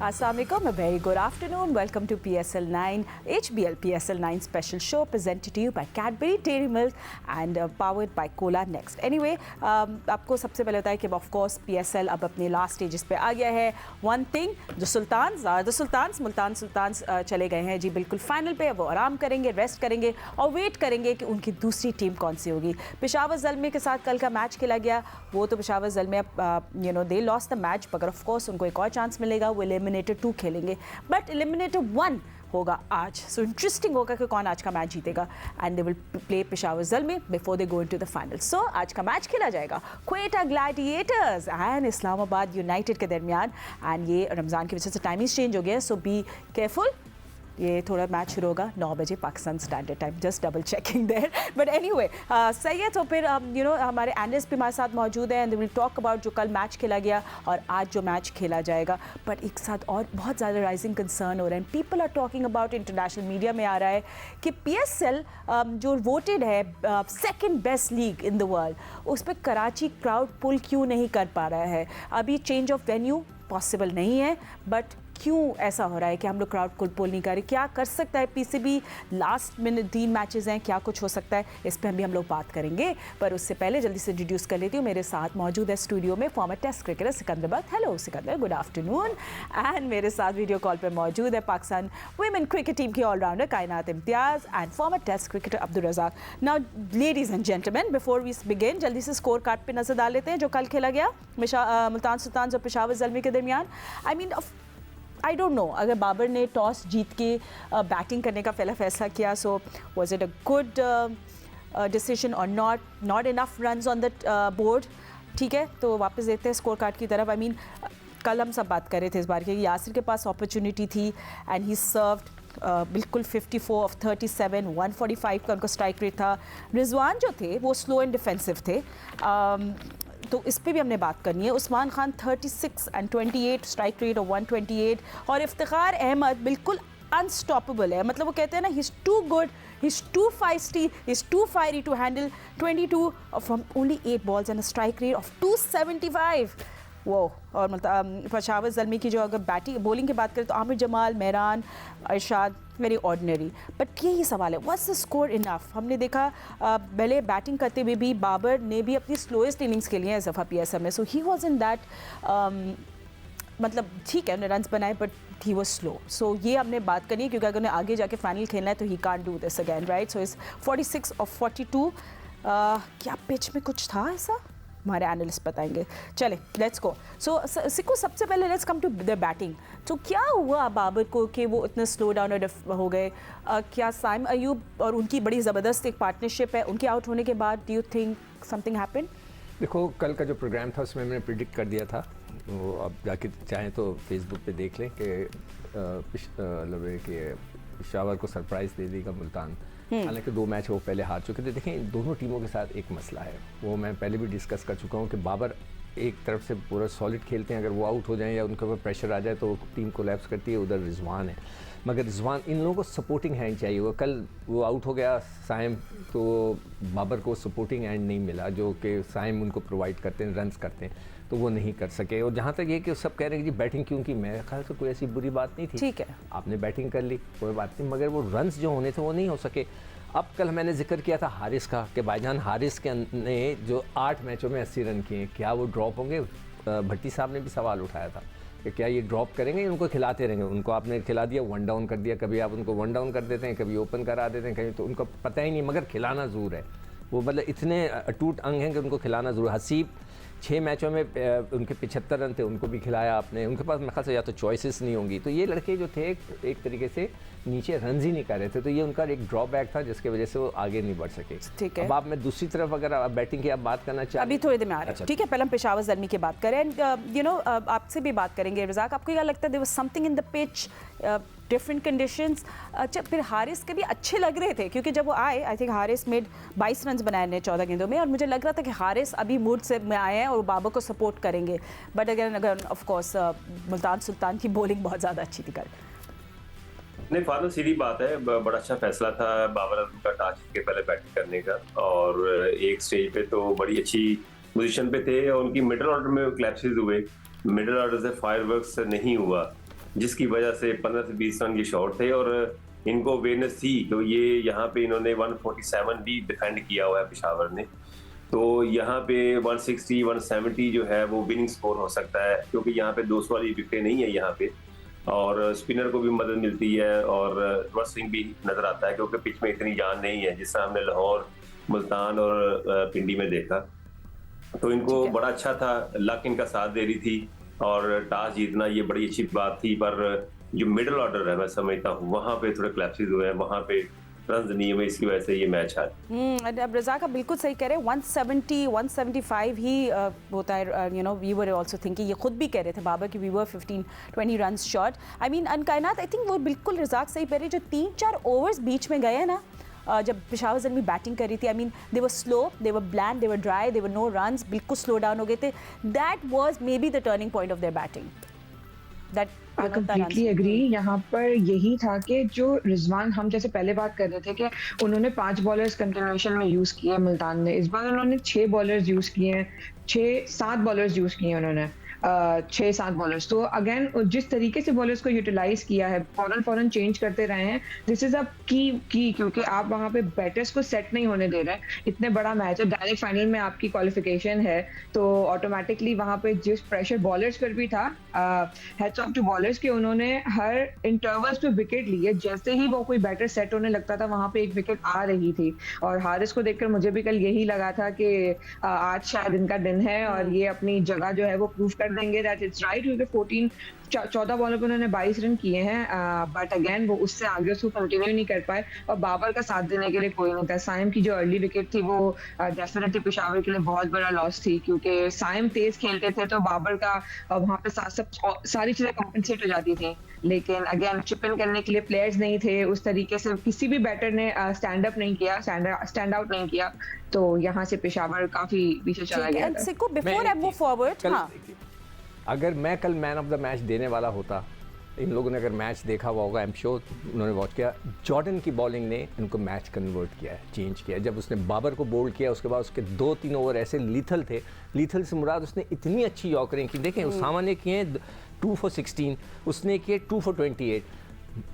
Assalamualaikum, a very good afternoon. Welcome to PSL 9, HBL PSL 9 special show presented to you by Cadbury Dairy Milk and powered by Cola Next. Anyway, आपको सबसे पहले होता है कि of course PSL अब अपने last stages पे आ गया है. One thing, the Sultans Multan Sultans चले गए हैं जी बिल्कुल फाइनल पे. वो आराम करेंगे, रेस्ट करेंगे और वेट करेंगे कि उनकी दूसरी टीम कौन सी होगी. पेशावर ज़ल्मे के साथ कल का मैच खेला गया. वो तो Peshawar Zalmi they lost the match, मगर ऑफ कोर्स उनको एक और चांस मिलेगा. वो एलिमिनेटर 2 खेलेंगे, बट एलिमिनेटर 1 होगा आज. सो इंटरेस्टिंग होगा कि कौन आज का मैच जीतेगा. And they will play Peshawar Zalmi before they go into the final. So आज का मैच खेला जाएगा Quetta Gladiators and Islamabad United के दरमियान. एंड ये रमज़ान की वजह से टाइमिंग चेंज हो गया, सो बी केयरफुल. ये थोड़ा मैच शुरू होगा 9 बजे Pakistan standard time. Just double checking there. But anyway सही है. तो फिर हमारे एनालिस्ट भी हमारे साथ मौजूद हैं एंड विल टॉक अबाउट जो कल मैच खेला गया और आज जो मैच खेला जाएगा. बट एक साथ और बहुत ज़्यादा राइजिंग कंसर्न हो रहे हैं. People are talking about, international media में आ रहा है कि PSL जो वोटेड है second best league in the world, उस पर कराची क्राउड पुल क्यों नहीं कर पा रहा है. अभी चेंज ऑफ वेन्यू पॉसिबल नहीं है, बट क्यों ऐसा हो रहा है कि हम लोग क्राउड को पुल नहीं कर रहे. क्या कर सकता है PCB. लास्ट मिनट 3 मैचेस हैं, क्या कुछ हो सकता है, इस पर हम लोग बात करेंगे. पर उससे पहले जल्दी से इंट्रोड्यूस कर लेती हूँ. मेरे साथ मौजूद है स्टूडियो में former test cricketer Sikandar Butt. Hello Sikandar, good afternoon. And मेरे साथ वीडियो कॉल पर मौजूद है पाकिस्तान वुमेन क्रिकेट टीम की allrounder Kainat Imtiaz and former test cricketer Abdul Razzaq. Now ladies and gentleman, before we begin जल्दी से स्कोर कार्ड पर नजर डाल लेते हैं जो कल खेला गया मुल्तान सुल्तान्स और पेशावर ज़ल्मे के दरमियान. आई डोंट नो, अगर बाबर ने टॉस जीत के बैटिंग करने का पहला फैसला किया, so was it a good decision और not enough runs on the board. ठीक है, तो वापस देखते हैं स्कोर कार्ड की तरफ. कल हम सब बात कर रहे थे इस बार कि यासिर के पास अपॉर्चुनिटी थी एंड ही सर्व्ड बिल्कुल 54 ऑफ 37, 145 का उनका स्ट्राइक रेट था. रिजवान जो थे वो स्लो एंड डिफेंसिव थे, तो इस पे भी हमने बात करनी है. Usman Khan 36 and 28 strike rate और 128. और इफ्तिखार अहमद बिल्कुल अनस्टॉपेबल है. मतलब वो कहते हैं ना, he is too good, he is too feisty, he is too fiery to handle 22 from only 8 balls and a strike rate of 275. वो और मतलब पेशावर ज़ल्मे की जो अगर बॉलिंग की बात करें तो Aamir Jamal, Mehran, Arshad very ordinary. But यही सवाल है, व्हाट्स द स्कोर इनफ. हमने देखा पहले बैटिंग करते हुए भी बाबर ने भी अपनी स्लोएस्ट इनिंग्स खेली है इस दफ़ा PSL में. सो ही वॉज इन दैट, मतलब ठीक है उन्होंने रन्स बनाए बट ही वॉज स्लो. सो ये हमने बात करनी है क्योंकि अगर उन्हें आगे जाके फाइनल खेलना है तो he can't do this again, right. So इस 46 ऑफ 42. क्या पिच में कुछ था ऐसा, हमारे एनालिस्ट बताएंगे. चले लेट्स गो. सो सिक्को, सबसे पहले let's come to the batting. तो क्या हुआ बाबर को कि वो इतने स्लो डाउन हो गए. क्या साइम अयूब और उनकी बड़ी ज़बरदस्त एक पार्टनरशिप है, उनके आउट होने के बाद do you think something happened. देखो कल का जो प्रोग्राम था उसमें मैंने प्रिडिक्ट कर दिया था. वो अब जाके चाहें तो फेसबुक पे देख लें कि पेशावर को सरप्राइज़ दे देगा मुल्तान. हालांकि 2 मैच वो पहले हार चुके थे. देखें, दोनों टीमों के साथ एक मसला है, वो मैं पहले भी डिस्कस कर चुका हूँ कि बाबर एक तरफ से पूरा सॉलिड खेलते हैं, अगर वो आउट हो जाएं या उनके ऊपर प्रेशर आ जाए तो टीम कोलैप्स करती है. उधर रिजवान है, मगर रिजवान, इन लोगों को सपोर्टिंग हैंड चाहिए. वो कल वो आउट हो गया साइम, तो बाबर को सपोर्टिंग हैंड नहीं मिला जो कि साइम उनको प्रोवाइड करते हैं, रन्स करते हैं, तो वो नहीं कर सके. और जहाँ तक ये कि सब कह रहे हैं कि जी बैटिंग क्यों की, मेरे ख्याल से कोई ऐसी बुरी बात नहीं थी. ठीक है, आपने बैटिंग कर ली, कोई बात नहीं, मगर वो रन्स जो होने थे वो नहीं हो सके. अब कल मैंने जिक्र किया था हारिस का कि भाईजान हारिस के ने जो 8 मैचों में 80 रन किए, क्या वो ड्रॉप होंगे. भट्टी साहब ने भी सवाल उठाया था कि क्या ये ड्रॉप करेंगे, उनको खिलाते रहेंगे. उनको आपने खिला दिया, 1 डाउन कर दिया, कभी आप उनको 1 डाउन कर देते हैं, कभी ओपन करा देते हैं, कहीं तो उनको पता ही नहीं, मगर खिलाना ज़रूर है. वो मतलब इतने अटूट अंग हैं कि उनको खिलाना ज़रूर. हसीब 6 मैचों में उनके 75 रन थे, उनको भी खिलाया आपने. उनके पास मेरे ख्याल से या तो चॉइसेस नहीं होंगी. तो ये लड़के जो थे एक तरीके से नीचे रन ही नहीं कर रहे थे, तो ये उनका एक ड्रॉबैक था जिसकी वजह से वो आगे नहीं बढ़ सके. ठीक है, अब आप, मैं दूसरी तरफ अगर आप बैटिंग की आप बात करना चाहें, अभी थोड़ी देर में आ रहे हैं. ठीक है, पहले हम पेशावर ज़ल्मे की बात करें. एंड आपसे भी बात करेंगे. रज़ाक, आपको क्या लगता है there was something in the pitch, different conditions. अच्छा, फिर हारिस के भी अच्छे लग रहे थे क्योंकि जब वो आए, I think Haris made 22 run बनाए ने 14 गेंदों में, और मुझे लग रहा था कि हारिस अभी मूड से में आए हैं और बाबर को सपोर्ट करेंगे. बट अगर ऑफ कोर्स मुल्तान सुल्तान की बॉलिंग बहुत ज़्यादा अच्छी थी कल. नहीं, फादर सीधी बात है, बड़ा अच्छा फैसला था बाबर आजम का टॉस के पहले बैटिंग करने का. और एक स्टेज पे तो बड़ी अच्छी पोजीशन पे थे और उनकी मिडिल ऑर्डर में क्लैप्सेस हुए, मिडिल ऑर्डर से फायरवर्क्स नहीं हुआ. जिसकी वजह से 15 से 20 रन की शॉट थे और इनको अवेयरनेस थी तो ये यहाँ पे इन्होंने 147 भी डिफेंड किया हुआ है पेशावर ने। तो यहाँ पे 160 170 जो है वो विनिंग स्कोर हो सकता है क्योंकि यहाँ पे 200 वाली विकेटें नहीं है यहाँ पे, और स्पिनर को भी मदद मिलती है और रिवर्स स्विंग भी नजर आता है क्योंकि पिच में इतनी जान नहीं है जिस तरह हमने लाहौर, मुल्तान और पिंडी में देखा। तो इनको बड़ा अच्छा था, लक इनका साथ दे रही थी और टॉस जीतना ये बड़ी अच्छी बात थी। पर जो मिडिल ऑर्डर है मैं समझता हूँ वहां पे थोड़े क्लैप्सेस हुए हैं, वहां पे रन नहीं हुए, इसकी वजह से ये मैच हार। अब रज़ाक आप बिल्कुल सही कह रहे हैं, 170 175 ही होता है। You know we were also thinking, ये खुद भी कह रहे थे बाबर कि we were 15-20 run short. I mean अनकायनात आई थिंक वो बिल्कुल रज़ाक सही कह रहे, जो 3-4 ओवर्स बीच में गए हैं ना, जब पेशावर ज़ल्मी बैटिंग कर रही थी, I mean they were slow, they were bland, they were dry, they were no runs, बिल्कुल स्लो डाउन हो गए थे। That was maybe the turning point of their batting. That I completely agree. यहाँ पर यही था कि जो रिजवान, हम जैसे पहले बात कर रहे थे कि उन्होंने 5 बॉलर्स कंटिन्यूएशन में यूज़ किए मुल्तान ने, इस बार उन्होंने 6 बॉलर्स यूज़ किए हैं, 6-7 बॉलर्स यूज़ किए हैं उन्होंने, 6-7 बॉलर्स। तो अगेन जिस तरीके से बॉलर्स को यूटिलाइज किया है, फौरन चेंज करते रहे हैं, दिस इज अ की क्योंकि आप वहाँ पे बैटर्स को सेट नहीं होने दे रहे हैं। इतने बड़ा मैच है, डायरेक्ट फाइनल में आपकी क्वालिफिकेशन है, तो ऑटोमेटिकली वहाँ पे जिस प्रेशर बॉलर्स पर भी था, हेड्स ऑफ टू बॉलर्स के, उन्होंने हर इंटरवल्स पे विकेट लिए। जैसे ही वो कोई बैटर सेट होने लगता था वहाँ पे एक विकेट आ रही थी। और हारिस को देखकर मुझे भी कल यही लगा था कि आज शायद इनका दिन है और ये अपनी जगह जो है वो प्रूव कर देंगे दैट इट्स राइट, क्योंकि 14 बॉलों पे उन्होंने 22 रन किए हैं, बट अगेन वो उससे आगे उसको कंटिन्यू नहीं कर पाए और बाबर का साथ देने के लिए कोई नहीं था। साइम की जो अर्ली विकेट थी वो डेफिनेटली पेशावर के लिए बहुत बड़ा लॉस थी, क्योंकि साइम तेज खेलते थे तो बाबर का वहाँ पे सारी चीजें कॉम्पनसेट हो जाती थी। लेकिन अगेन चिप इन करने के लिए प्लेयर्स नहीं थे, उस तरीके से किसी भी बैटर ने स्टैंड अप नहीं किया, स्टैंड आउट नहीं किया, तो यहाँ से पेशावर काफी पीछे चला गया था। सिको बिफोर आई मूव फॉरवर्ड, हां, अगर मैं कल मैन ऑफ द मैच देने वाला होता, इन लोगों ने अगर मैच देखा हुआ होगा, आई एम श्योर उन्होंने वॉच किया, जॉर्डन की बॉलिंग ने इनको मैच कन्वर्ट किया है, चेंज किया है। जब उसने बाबर को बोल्ड किया उसके बाद उसके 2-3 ओवर ऐसे लीथल थे, लीथल से मुराद उसने इतनी अच्छी यॉर्करें की। देखें उसामा ने किए 2 for 16, उसने किए 2 for 28।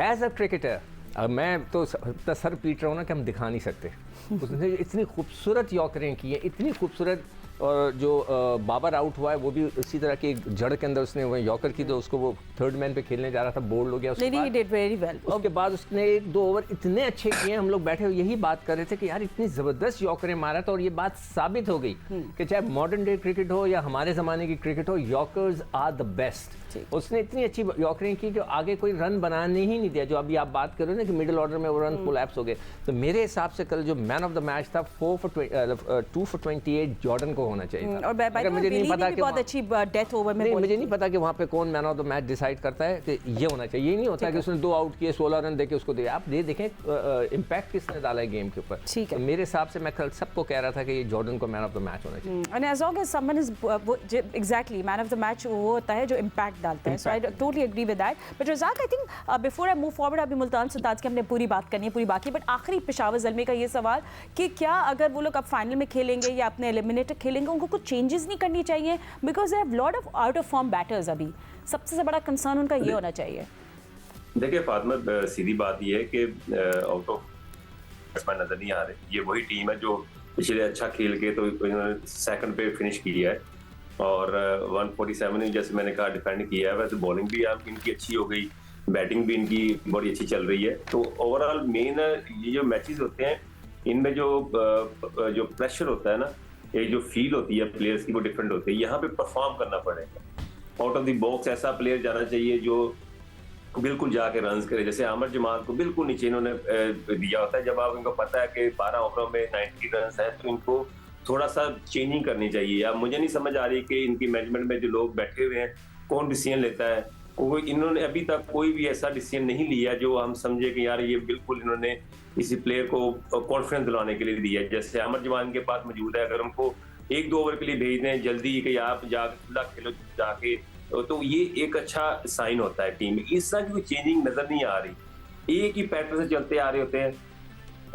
एज अ क्रिकेटर मैं तो सर पीट रहा हूँ ना कि हम दिखा नहीं सकते। उसने इतनी खूबसूरत यॉर्करें की हैं, इतनी खूबसूरत, और जो बाबर आउट हुआ है वो भी उसी तरह की जड़ के अंदर उसने वो यॉर्कर की, तो उसको वो थर्ड मैन पे खेलने जा रहा था, बोल्ड हो गया। उसके बाद उसने 1-2 ओवर इतने अच्छे किए, हम लोग बैठे यही बात कर रहे थे कि यार इतनी ज़बरदस्त यॉर्करें मारा था। और ये बात साबित हो गई कि चाहे मॉडर्न डे क्रिकेट हो या हमारे ज़माने की क्रिकेट हो, यॉर्कर्स आर द बेस्ट। उसने इतनी अच्छी यॉर्करें की कि आगे कोई रन बनाने ही नहीं दिया। जो अभी आप बात कर रहे हो ना कि मिडिल ऑर्डर में वो रन कोलैप्स हो गए, तो मेरे हिसाब से कल जो मैन ऑफ द मैच था 2 for 28 जॉर्डन को होना चाहिए था। और मुझे नहीं पता कि बहुत अच्छी डेथ ओवर में, मुझे नहीं पता कि वहाँ पे कौन man of the match decide करता है कि ये होना चाहिए। ये नहीं होता कि उसने 2 आउट किए, 16 रन देके उसको दिया। आप देखें इम्पैक्ट किसने डाला है गेम के ऊपर। ठीक है, मेरे हिसाब से मैं कल सबको कह रहा था कि ये जॉर्डन को मैन ऑफ द मैच होना चाहिए। And as long as someone is exactly man of the match, वो होता है जो इम्पैक्ट डालता है। So I totally agree with that. But Razzaq, I think before I move forward, अभी मुल्तान सुल्तान की हमने पूरी बात करनी है, पूरी बाकी, बट आखिरी पेशावर ज़ल्मी का ये सवाल कि क्या अगर वो लोग अब फाइनल में खेलेंगे या अपने एलिमिनेटर खेलेंगे, उनको कुछ चेंजेस नहीं करनी चाहिए? Because they have lot of out of form batters. अभी सबसे बड़ा कंसर्न उनका ये होना चाहिए। देखिए फातिमा, सीधी बात ये है कि आउट ऑफ बैट्समैन नजर नहीं आ रहे। ये वही टीम है जो पिछले अच्छा खेल के तो सेकंड पे फिनिश किया है और 147 ने जैसे मैंने कहा डिफेंड किया है। वैसे बॉलिंग भी आप इनकी अच्छी हो गई, बैटिंग भी इनकी बड़ी अच्छी चल रही है। तो ओवरऑल मेन ये जो मैचेस होते हैं इनमें जो प्रेशर होता है ना, ये जो फील होती है प्लेयर्स की वो डिफरेंट होती है। यहाँ पे परफॉर्म करना पड़ेगा। आउट ऑफ द बॉक्स ऐसा प्लेयर जाना चाहिए जो बिल्कुल जाके रन करे। जैसे आमर जमाल को बिल्कुल नीचे इन्होंने दिया होता है। जब आप इनको पता है कि 12 ओवरों में 90 रन है तो इनको थोड़ा सा चेंजिंग करनी चाहिए। अब मुझे नहीं समझ आ रही कि इनकी मैनेजमेंट में जो लोग बैठे हुए हैं कौन डिसीजन लेता है। इन्होंने अभी तक कोई भी ऐसा डिसीजन नहीं लिया जो हम समझे कि यार ये बिल्कुल इन्होंने किसी प्लेयर को कॉन्फिडेंस दिलाने के लिए दिया है। जैसे अमर जवान के पास मौजूद है, अगर उनको 1-2 ओवर के लिए भेज दें जल्दी कि आप जाके खुला खेलो जाके, तो ये एक अच्छा साइन होता है टीम में। इस तरह की कोई चेंजिंग नजर नहीं आ रही। एक ही पैटर्न से चलते आ रहे होते हैं।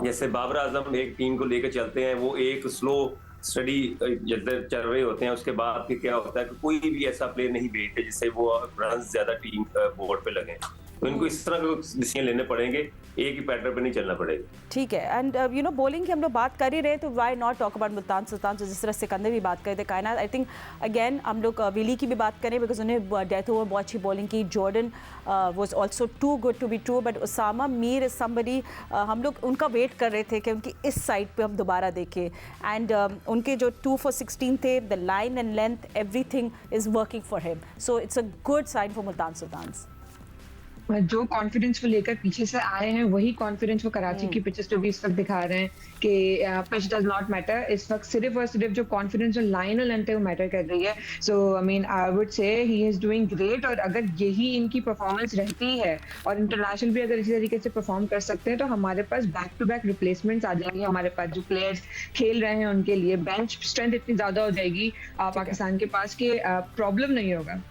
जैसे बाबर आजम एक टीम को लेकर चलते हैं, वो एक स्लो स्टडी जब चल रहे होते हैं उसके बाद फिर क्या होता है कि कोई भी ऐसा प्लेयर नहीं भेजते जिससे वो रन ज्यादा टीम बोर्ड पे लगे, तो इनको इस तरह के डिसीजन लेने पड़ेंगे, एक ही पैटर्न पे नहीं चलना पड़ेगा। ठीक है। एंड यू नो बॉलिंग की हम लोग बात कर ही रहे तो why not talk about Multan Sultan, तो जिस तरह सिकंदर भी बात करे थे कायनात, आई थिंक अगेन हम लोग विली की भी बात करें बिकॉज उन्हें डेथ ओवर बहुत अच्छी बॉलिंग की। Jordan was also too good to be true, but Usama Mir is somebody हम लोग उनका वेट कर रहे थे कि उनकी इस साइड पे हम दोबारा देखें। एंड उनके जो 2 for 16 थे, the line and length everything is working for him, so it's a good sign for Multan Sultan. जो कॉन्फिडेंस को लेकर पीछे से आए हैं वही कॉन्फिडेंस वो कराची की पिचेस पे भी इस वक्त दिखा रहे हैं कि पिच डज नॉट मैटर। इस वक्त सिर्फ और सिर्फ जो कॉन्फिडेंस और लाइन और लेंथ है वो मैटर कर रही है। So I mean I would say he is doing great, और अगर यही इनकी परफॉर्मेंस रहती है और इंटरनेशनल भी अगर इसी तरीके से परफॉर्म कर सकते हैं तो हमारे पास बैक टू बैक रिप्लेसमेंट्स आ जाएंगे। हमारे पास जो प्लेयर्स खेल रहे हैं उनके लिए बेंच स्ट्रेंथ इतनी ज्यादा हो जाएगी पाकिस्तान के पास कि प्रॉब्लम नहीं होगा।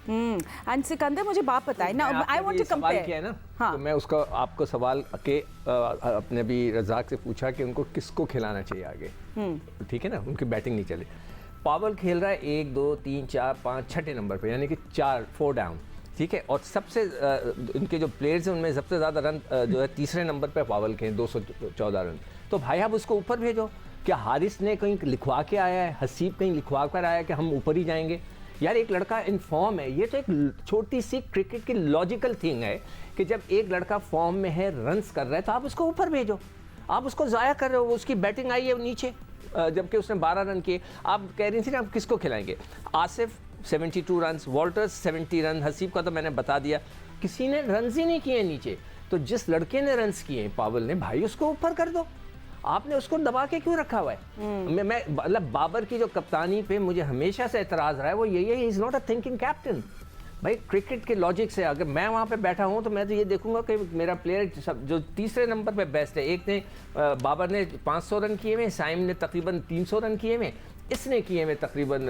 एंड सिकंदर मुझे बात बताएं ना, आई वांट टू कंपेयर ना। हाँ। तो मैं उसका आपको सवाल के अपने भी रज़ाक से पूछा कि उनको किसको खिलाना चाहिए आगे, ठीक है ना, उनकी बैटिंग नहीं चली। पावल खेल रहा है 1 2 3 4 5 छठे नंबर पे, यानी कि 4 डाउन, ठीक है। और सबसे उनके जो प्लेयर्स हैं उनमें सबसे ज़्यादा रन जो है तीसरे नंबर पे पावल के हैं 214 रन। तो भाई आप उसको ऊपर भेजो। क्या हारिस ने कहीं लिखवा के आया है, हसीब कहीं लिखवा कर आया है कि हम ऊपर ही जाएंगे? यार एक लड़का इन फॉर्म है, ये तो एक छोटी सी क्रिकेट की लॉजिकल थिंग है कि जब एक लड़का फॉर्म में है, रन्स कर रहा है, तो आप उसको ऊपर भेजो। आप उसको ज़ाया कर रहे हो, उसकी बैटिंग आई है नीचे, जबकि उसने 12 रन किए। आप कह रही थी ना आप किसको खिलाएंगे? Asif 72 run, Walter's 70 run, Haseeb का तो मैंने बता दिया, किसी ने रन ही नहीं किए नीचे। तो जिस लड़के ने रन्स किए पावल ने, भाई उसको ऊपर कर दो। आपने उसको दबा के क्यों रखा हुआ है? मैं मतलब बाबर की जो कप्तानी पे मुझे हमेशा से एतराज़ रहा है वो यही है, is not a thinking captain. भाई क्रिकेट के लॉजिक से अगर मैं वहाँ पे बैठा हूँ तो मैं तो ये देखूंगा कि मेरा प्लेयर जो तीसरे नंबर पे बेस्ट है। एक ने बाबर ने 500 रन किए हुए, साइम ने तकरीबन 300 रन किए हुए, इसने किए हुए तकरीबन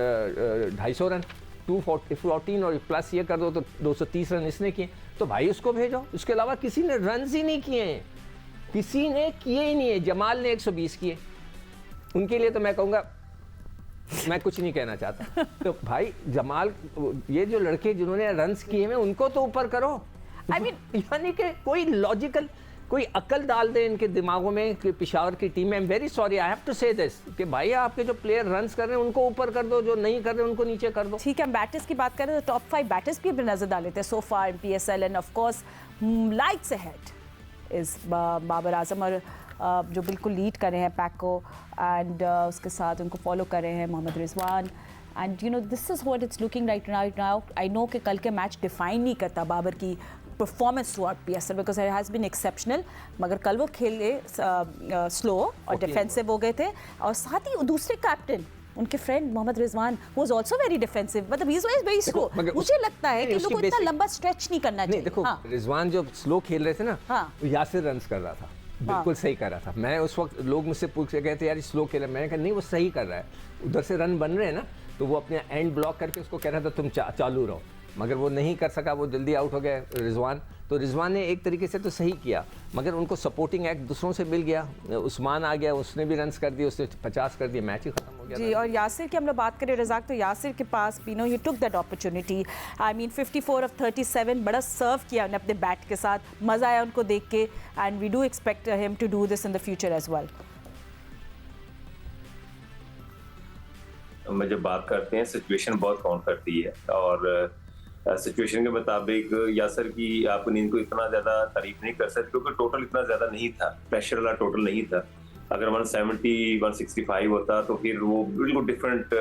250 रन, 214 और प्लस ये कर दो तो 230 रन इसने किए। तो भाई उसको भेजो। उसके अलावा किसी ने रन ही नहीं किए हैं, किसी ने किए ही नहीं है। जमाल ने 120 किए, उनके लिए तो मैं कहूँगा मैं कुछ नहीं कहना चाहता। तो भाई जमाल, ये जो लड़के जिन्होंने रन्स किए हैं उनको तो ऊपर करो। आई मीन यानी कि कोई लॉजिकल, कोई अकल डाल दे इनके दिमागों में कि पेशावर की टीम में। I am very sorry, I have to say this कि भाई आपके जो प्लेयर रन्स कर रहे हैं उनको ऊपर कर दो, जो नहीं कर रहे उनको नीचे कर दो। ठीक है, हम बैटर्स की बात करें तो टॉप 5 बैटर्स की भी नजर डाल लेते हैं सो फार PSL, end of course lights ahead इस बाबर आजम, और जो बिल्कुल लीड कर रहे हैं पैक को, एंड उसके साथ उनको फॉलो कर रहे हैं Mohammad Rizwan. And you know this is what it's looking right now. I know कि कल के मैच डिफाइन नहीं करता बाबर की performance throughout PSL because it has been exceptional, मगर कल वो खेले स्लो और डिफेंसिव हो गए थे। और साथ ही दूसरे कैप्टन उनके friend Mohammad Rizwan was also very defensive, मतलब ही वाज वेरी स्लो। मुझे लगता है कि लोगों को इतना लंबा स्ट्रेच नहीं करना चाहिए। देखो रिजवान जो स्लो खेल रहे थे ना, यासिर रन्स कर रहा था, बिल्कुल सही कर रहा था। मैं उस वक्त लोग मुझसे पूछ के गए थे यार स्लो खेल रहा है, मैंने कहा नहीं वो सही कर रहा है, उधर से रन बन रहे हैं ना, तो वो अपने एंड ब्लॉक करके उसको कह रहा था तुम चालू रहो, मगर वो नहीं कर सका, वो जल्दी आउट हो गया रिजवान। तो रिजवान ने एक तरीके से तो सही किया, मगर उनको सपोर्टिंग एक्ट दूसरों से मिल गया। उस्मान आ गया, उसने भी रन्स कर दिए, उसने 50 कर दिए, मैच ही खत्म हो गया जी। और यासिर की हम लोग बात करें रज़ाक, तो यासिर के पास you know he took that opportunity. I mean 54 of 37, बड़ा सर्व किया उन्होंने अपने बैट के साथ, मज़ा आया उनको देख के, and we do expect him to do this in the future as well. हम जब बात करते हैं सिचुएशन बहुत काउंट करती है, और सिचुएशन के मुताबिक यासर की आप इनको इतना ज्यादा तारीफ नहीं कर सकते क्योंकि टोटल इतना ज्यादा नहीं था, प्रेशर वाला टोटल नहीं था। अगर 170 165 होता तो फिर वो बिल्कुल डिफरेंट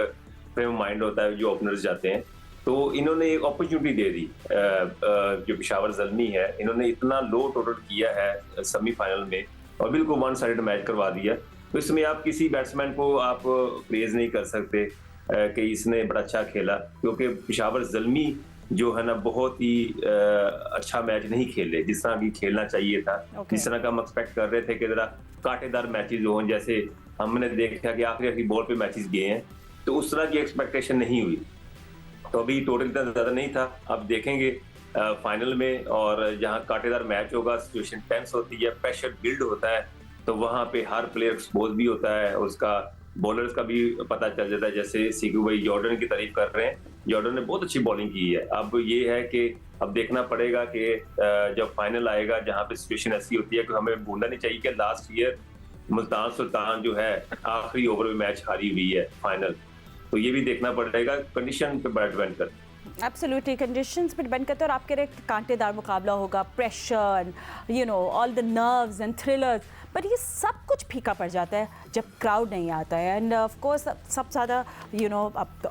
फ्रेम माइंड होता है जो ओपनर्स जाते हैं। तो इन्होंने एक अपॉर्चुनिटी दे दी, जो पेशावर ज़ल्मी है, इन्होंने इतना लो टोटल किया है सेमीफाइनल में और बिल्कुल वन साइड मैच करवा दिया। तो इसमें आप किसी बैट्समैन को आप प्रेज नहीं कर सकते कि इसने बड़ा अच्छा खेला, क्योंकि पेशावर ज़ल्मी जो है ना बहुत ही अच्छा मैच नहीं खेले जिस तरह की खेलना चाहिए था। जिस तरह का हम एक्सपेक्ट कर रहे थे कि जरा कांटेदार मैचेस हों, जैसे हमने देखा कि आखिरी बॉल पे मैचेस गए हैं, तो उस तरह की एक्सपेक्टेशन नहीं हुई। तो अभी टोटल इतना ज़्यादा नहीं था, अब देखेंगे फाइनल में, और जहाँ कांटेदार मैच होगा सिचुएशन टेंस होती है, प्रेशर बिल्ड होता है, तो वहाँ पे हर प्लेयर एक्सपोज भी होता है, उसका बॉलर्स का भी पता चल जाता है। जैसे सीकू भाई जॉर्डन की तारीफ कर रहे हैं, जॉर्डन ने बहुत अच्छी बॉलिंग की है। अब ये है कि अब देखना पड़ेगा कि जब फाइनल आएगा जहां पे सिचुएशन ऐसी होती है कि हमें भूलना नहीं चाहिए कि लास्ट ईयर मुल्तान सुल्तान जो है आखिरी ओवर में मैच हारी हुई है फाइनल, तो ये भी देखना पड़ेगा, कंडीशन पे बड़ा डिपेंड करता है। एब्सोल्युटली कंडीशंस पे डिपेंड करता है। और आप कह रहे हैं कांटेदार मुकाबला होगा, pressure, you know, all the nerves and thrillers, but ये सब कुछ फीका पड़ जाता है जब क्राउड नहीं आता है। एंड ऑफ कोर्स सबसे ज़्यादा अब तो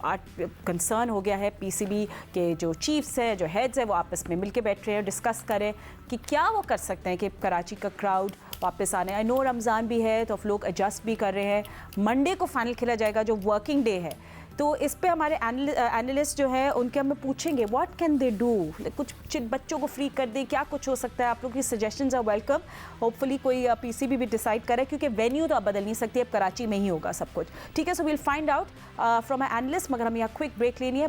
कंसर्न हो गया है पीसीबी के जो चीफ्स हैं, जो हेड्स हैं, वो आपस में मिलके बैठ रहे हैं, डिस्कस करें कि क्या वो कर सकते हैं कि कराची का क्राउड वापस आने। आई नो रमज़ान भी है तो लोग एडजस्ट भी कर रहे हैं। मंडे को फाइनल खेला जाएगा जो वर्किंग डे है, तो इस पे हमारे एनालिस्ट जो है उनके हमें पूछेंगे व्हाट कैन दे डू, कुछ बच्चों को फ्री कर दे, क्या कुछ हो सकता है। आप लोग की सजेशंस आर वेलकम। होपफुली कोई पीसीबी भी डिसाइड करे, क्योंकि वेन्यू तो अब बदल नहीं सकती, अब कराची में ही होगा सब कुछ। ठीक है, so we'll find out from my analyst. मगर हम यहाँ क्विक ब्रेक लेनी है।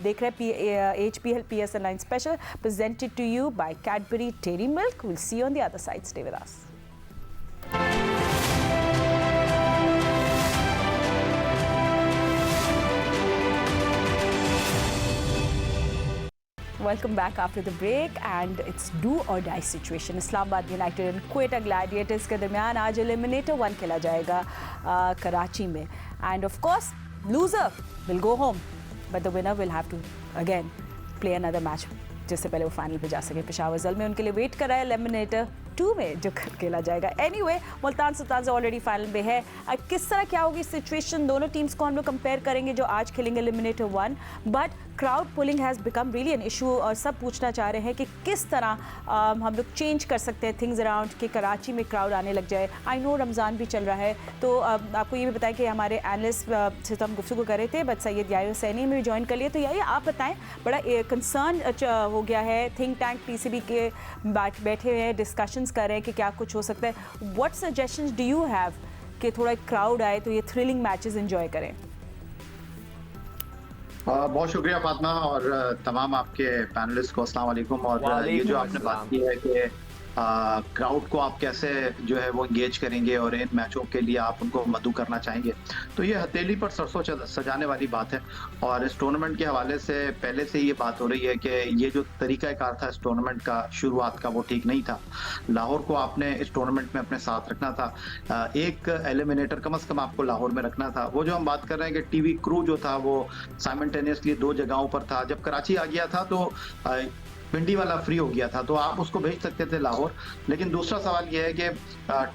देख रहे हैं HBL PSL 9 special presented to you by Cadbury dairy milk. Will see you on the other side. Stay with us. Welcome back after the break and it's do or die situation. Islamabad United and Quetta Gladiators के दरमियान आज eliminator 1 खेला जाएगा कराची में, and of course loser will go home but the winner will have to again play another match जिससे पहले वो final पे जा सके। पेशावर जल में उनके लिए वेट कर रहा है एलिमिनेटर 2 में जो खेला जाएगा। Anyway, Multan Sultan already final में है। किस तरह क्या होगी सिचुएशन, दोनों टीम्स को हम लोग कंपेयर करेंगे जो आज खेलेंगे eliminator 1। But crowd pulling has become really an issue और सब पूछना चाह रहे हैं कि किस तरह हम लोग चेंज कर सकते हैं थिंग्स अराउंड कि कराची में क्राउड आने लग जाए। आई नो रमज़ान भी चल रहा है, तो आपको ये भी बताएं कि हमारे एनालिस्ट से तो हम गुफ्तगू कर रहे थे, बट सैयद याहिया हुसैनी में भी ज्वाइन कर लिए। तो याहिया आप बताएं, बड़ा कंसर्न हो गया है, थिंक टैंक पीसीबी के बैठे हुए हैं, डिस्कशंस कर रहे हैं कि क्या कुछ हो सकता है। What suggestions do you have कि थोड़ा क्राउड आए तो ये थ्रिलिंग मैचेस एंजॉय करें? बहुत शुक्रिया फातिमा और तमाम आपके पैनलिस्ट को अस्सलाम वालेकुम। और ये जो आपने बात की है कि क्राउड को आप कैसे जो है वो इंगेज करेंगे और इन मैचों के लिए आप उनको मदऊ करना चाहेंगे, तो ये हथेली पर सरसों सजाने वाली बात है। और इस टूर्नामेंट के हवाले से पहले से ये बात हो रही है कि ये जो तरीक़ाकार था इस टूर्नामेंट का शुरुआत का, वो ठीक नहीं था। लाहौर को आपने इस टूर्नामेंट में अपने साथ रखना था, एक एलिमिनेटर कम से कम आपको लाहौर में रखना था। वो जो हम बात कर रहे हैं कि टीवी क्रू जो था वो साइमल्टेनियसली 2 जगहों पर था। जब कराची आ गया था तो पिंडी वाला फ्री हो गया था, तो आप उसको भेज सकते थे लाहौर। लेकिन दूसरा सवाल यह है कि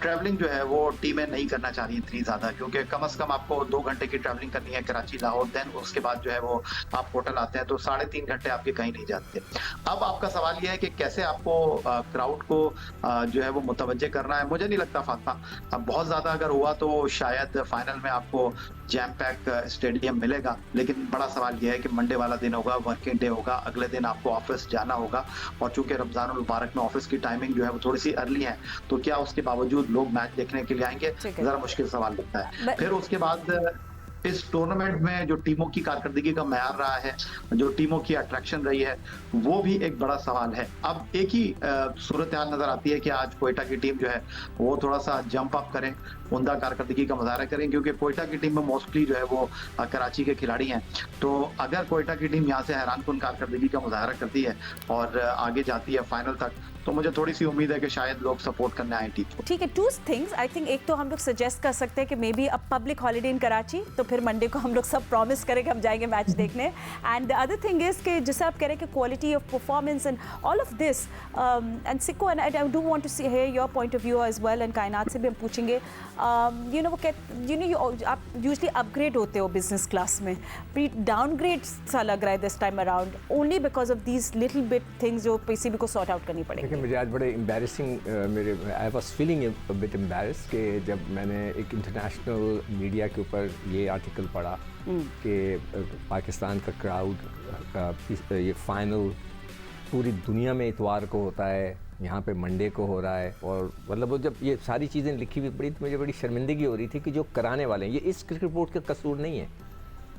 ट्रैवलिंग जो है वो टीमें नहीं करना चाह रही इतनी ज़्यादा, क्योंकि कम से कम आपको 2 घंटे की ट्रैवलिंग करनी है कराची लाहौर, देन उसके बाद जो है वो आप होटल आते हैं तो 3.5 घंटे आपके कहीं नहीं जाते। अब आपका सवाल यह है कि कैसे आपको क्राउड को जो है वो मुतवज्जे करना है। मुझे नहीं लगता फातिमा, अब बहुत ज़्यादा अगर हुआ तो शायद फाइनल में आपको जैम पैक स्टेडियम मिलेगा। लेकिन बड़ा सवाल यह है कि मंडे वाला दिन होगा, वर्किंग डे होगा, अगले दिन आपको ऑफिस जाना होगा, और चूंकि रमजान उल मुबारक में ऑफिस की टाइमिंग जो है वो थोड़ी सी अर्ली है, तो क्या उसके बावजूद लोग मैच देखने के लिए आएंगे, जरा मुश्किल सवाल लगता है। फिर उसके बाद इस टूर्नामेंट में जो टीमों की कारकर्दगी का मैयार रहा है, जो टीमों की अट्रैक्शन रही है, वो भी एक बड़ा सवाल है। अब एक ही सूरत हाल नजर आती है कि आज कोयटा की टीम जो है वो थोड़ा सा जंप अप करें, उमदा कारकर्दगी का मुजाहरा करें, क्योंकि कोयटा की टीम में मोस्टली जो है वो कराची के खिलाड़ी हैं। तो अगर कोयटा की टीम यहाँ से हैरानकुन कारकर्दगी का मुजाहरा करती है और आगे जाती है फाइनल तक, तो मुझे थोड़ी सी उम्मीद है कि शायद लोग सपोर्ट करने आए टीम को। ठीक है, 2 थिंग्स आई थिंक। एक तो हम लोग सजेस्ट कर सकते हैं कि मे बी अब पब्लिक हॉलीडे इन कराची, तो फिर मंडे को हम लोग सब प्रॉमिस करें कि हम जाएंगे मैच देखने। And the other thing is कि जैसे आप कह रहे हैं कि quality of performance and all of this, and Sikko and I do want to see hear your point of view as well, and Kainat से भी हम पूछेंगे। यू नो आप यूजली अपग्रेड होते हो बिजनेस क्लास में, डाउनग्रेड सा लग रहा है this time around, only because of these little bit things जो पीसीबी को सॉर्ट आउट करनी पड़ेगी। मुझे आज बड़े embarrassing I was feeling a bit embarrass कि जब मैंने एक इंटरनेशनल मीडिया के ऊपर ये आर्टिकल पढ़ा कि पाकिस्तान का क्राउड ये फाइनल पूरी दुनिया में इतवार को होता है, यहाँ पे मंडे को हो रहा है। और मतलब वो जब ये सारी चीज़ें लिखी हुई पड़ी तो मुझे बड़ी शर्मिंदगी हो रही थी कि जो कराने वाले हैं, ये इस क्रिकेट बोर्ड का कसूर नहीं है,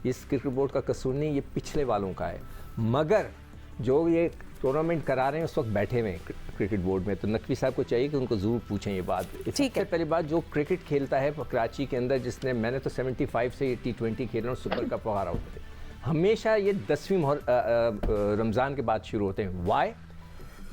इस क्रिकेट बोर्ड का कसूर नहीं, ये पिछले वालों का है। मगर जो ये टूर्नामेंट करा रहे हैं उस वक्त बैठे हुए क्रिकेट बोर्ड में, तो नकवी साहब को चाहिए कि उनको ज़रूर पूछें ये बात। सबसे पहली बात, जो क्रिकेट खेलता है कराची के अंदर, जिसने, मैंने तो 75 से T20 खेल रहा हूँ, सुपर कप वगैरह होते थे, हमेशा ये 10वीं रमज़ान के बाद शुरू होते हैं। वाई?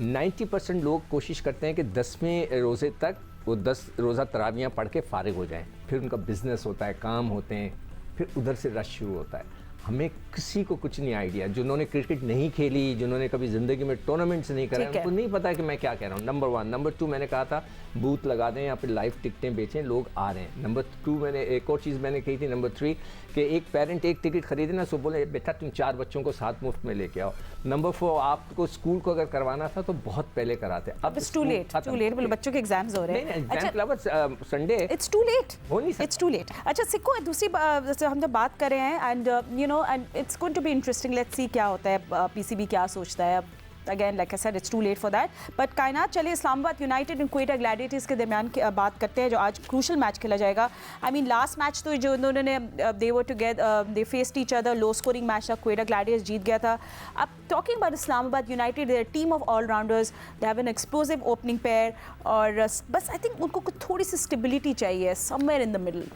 90% लोग कोशिश करते हैं कि 10वें रोज़े तक वो 10 रोज़ा तरावियाँ पढ़ के फ़ारिग हो जाएं, फिर उनका बिज़नेस होता है, काम होते हैं, फिर उधर से रश शुरू होता है। हमें किसी को कुछ नहीं आइडिया, जिन्होंने क्रिकेट नहीं खेली, जिन्होंने कभी ज़िंदगी में टूर्नामेंट्स नहीं करे, उनको नहीं पता कि मैं क्या कह रहा हूँ। नंबर 1। नंबर 2, मैंने कहा था बूथ लगा दें, यहाँ पे लाइव टिकटें बेचें, लोग आ रहे हैं। नंबर 2, मैंने एक और चीज़ मैंने कही थी, नंबर 3, कि एक पेरेंट एक टिकट खरीदे ना, सो बोले बेटा तुम 4 बच्चों को साथ मुफ्त में लेके आओ। नंबर 4, आपको स्कूल को अगर करवाना था तो बहुत पहले कराते, अब इट्स टू लेट, बोले बच्चों के एग्जाम्स हो रहे हैं। अच्छा, संडे इट्स टू लेट, हो नहीं सकता, इट्स टू लेट। अच्छा सिक्को, दूसरी जैसे हम जब बात कर रहे हैं and you know and it's going to be interesting, let's see क्या होता है, पीसीबी क्या सोचता है। Again like I said it's too late for that. But Kainat, चलिए Islamabad United and Quetta Gladiators के दरमियान की बात करते हैं, जो आज क्रूशल मैच खेला जाएगा। आई मीन लास्ट मैच तो जो उन्होंने they were together, they faced each other, low scoring match था, क्वेटा ग्लैडिएटर्स जीत गया था। अब talking about Islamabad United, their team of allrounders, they have an explosive opening pair, और बस आई थिंक उनको कुछ थोड़ी सी स्टेबिलिटी चाहिए, somewhere in the middle.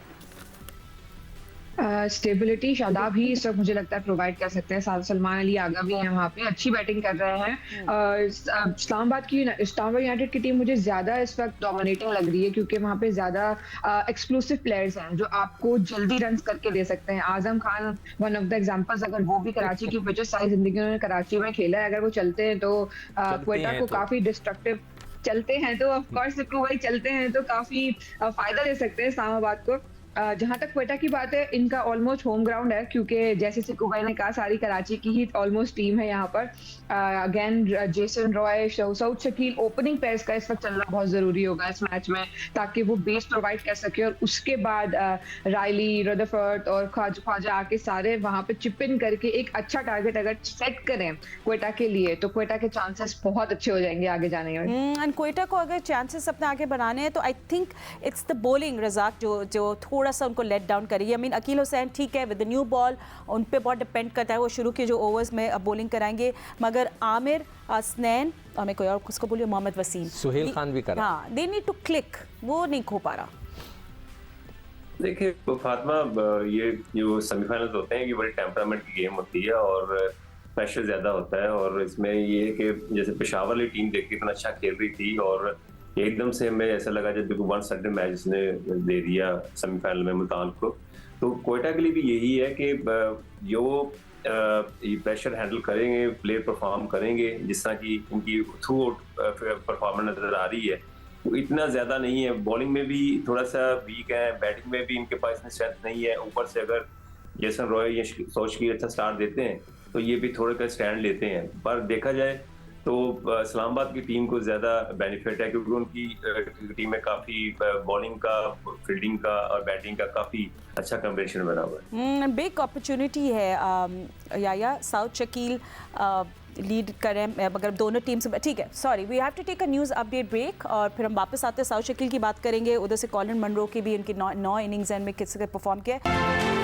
Stability Shadab ही इस वक्त मुझे लगता है प्रोवाइड कर सकते हैं। सलमान अली आगा भी हैं वहाँ पे, अच्छी बैटिंग कर रहे हैं। इस्लामाबाद यूनाइटेड की टीम मुझे ज़्यादा इस वक्त डोमिनेटिंग लग रही है, क्योंकि वहाँ पे ज़्यादा एक्सक्लूसिव प्लेयर्स हैं जो आपको जल्दी रन करके दे सकते हैं। Azam Khan one of the examples, अगर वो भी कराची की पिचेस सारी जिंदगी उन्होंने कराची में खेला है, अगर वो चलते हैं तो क्वेटा को काफ़ी डिस्ट्रक्टिव चलते हैं तो ऑफकोर्स सिक्कू भाई चलते हैं तो काफ़ी फ़ायदा दे सकते हैं इस्लामाबाद को। जहाँ तक क्वेटा की बात है, इनका ऑलमोस्ट होम ग्राउंड है, क्योंकि जैसे सिक्कू भाई ने कहा सारी कराची की ही ऑलमोस्ट टीम है यहाँ पर। Again Jason Roy, Saud Shakeel, opening pairs का इस वक्त चलना बहुत ज़रूरी होगा इस मैच में, ताकि वो बेस प्रोवाइड कर सके, और उसके बाद रायली, रदरफोर्ड और ख्वाजा आके सारे वहाँ पे चिप इन करके एक अच्छा टारगेट अगर सेट करें क्वेटा के लिए, तो क्वेटा के चांसेस बहुत अच्छे हो जाएंगे आगे जाने में। एंड क्वेटा को अगर चांसेस अपने आगे बनाने हैं तो I think it's the bowling, Razzaq, जो थोड़ा सा उनको लेट डाउन करेगी। आई मीन अकील हुसैन ठीक है, विद द न्यू बॉल उन पे बहुत डिपेंड करता है, वो शुरू के जो ओवर्स में बॉलिंग कराएंगे, मगर आमिर, असनैन, हमें कोई और किसको बोलिए, मोहम्मद वसीम, सुहेल खान भी करा, हाँ, दे नीड टू क्लिक, वो नहीं खो पा रहा। देखिए फातिमा, ये जो सेमीफाइनल्स होते हैं, ये बड़ी टेम्परामेंट की गेम होती है और प्रेशर ज़्यादा होता है, और इसमें ये है कि जैसे पेशावर वाली टीम देखी इतना अच्छा खेल रही थी, और एकदम से हमें ऐसा लगा जब देखो 1 साइडेड मैच इसने दे दिया सेमीफाइनल में मुल्तान को, तो क्वेटा के लिए भी यही है कि जो ये प्रेशर हैंडल करेंगे, प्लेयर परफॉर्म करेंगे, जिस तरह की इनकी थ्रू आउट परफॉर्मेंस नजर आ रही है, तो इतना ज़्यादा नहीं है। बॉलिंग में भी थोड़ा सा वीक है, बैटिंग में भी इनके पास इतनी स्ट्रेंथ नहीं है, ऊपर से अगर जेसन रॉय या सोच की अच्छा स्टार्ट देते हैं तो ये भी थोड़े का स्टैंड लेते हैं। पर देखा जाए तो इस्लामाबाद की टीम को ज़्यादा बेनिफिट है, क्योंकि उनकी टीम में काफ़ी बॉलिंग का, फील्डिंग का और बैटिंग का काफ़ी अच्छा कॉम्बिनेशन बना हुआ है। बिग अपॉर्चुनिटी है या सऊद शकील लीड करें, मगर दोनों टीम से ठीक है। Sorry, we have to take a news update break, और फिर हम वापस आते हैं, सऊद शकील की बात करेंगे, उधर से कॉलिन मनरो की भी उनकी 9 इनिंग्स में किस परफॉर्म किया।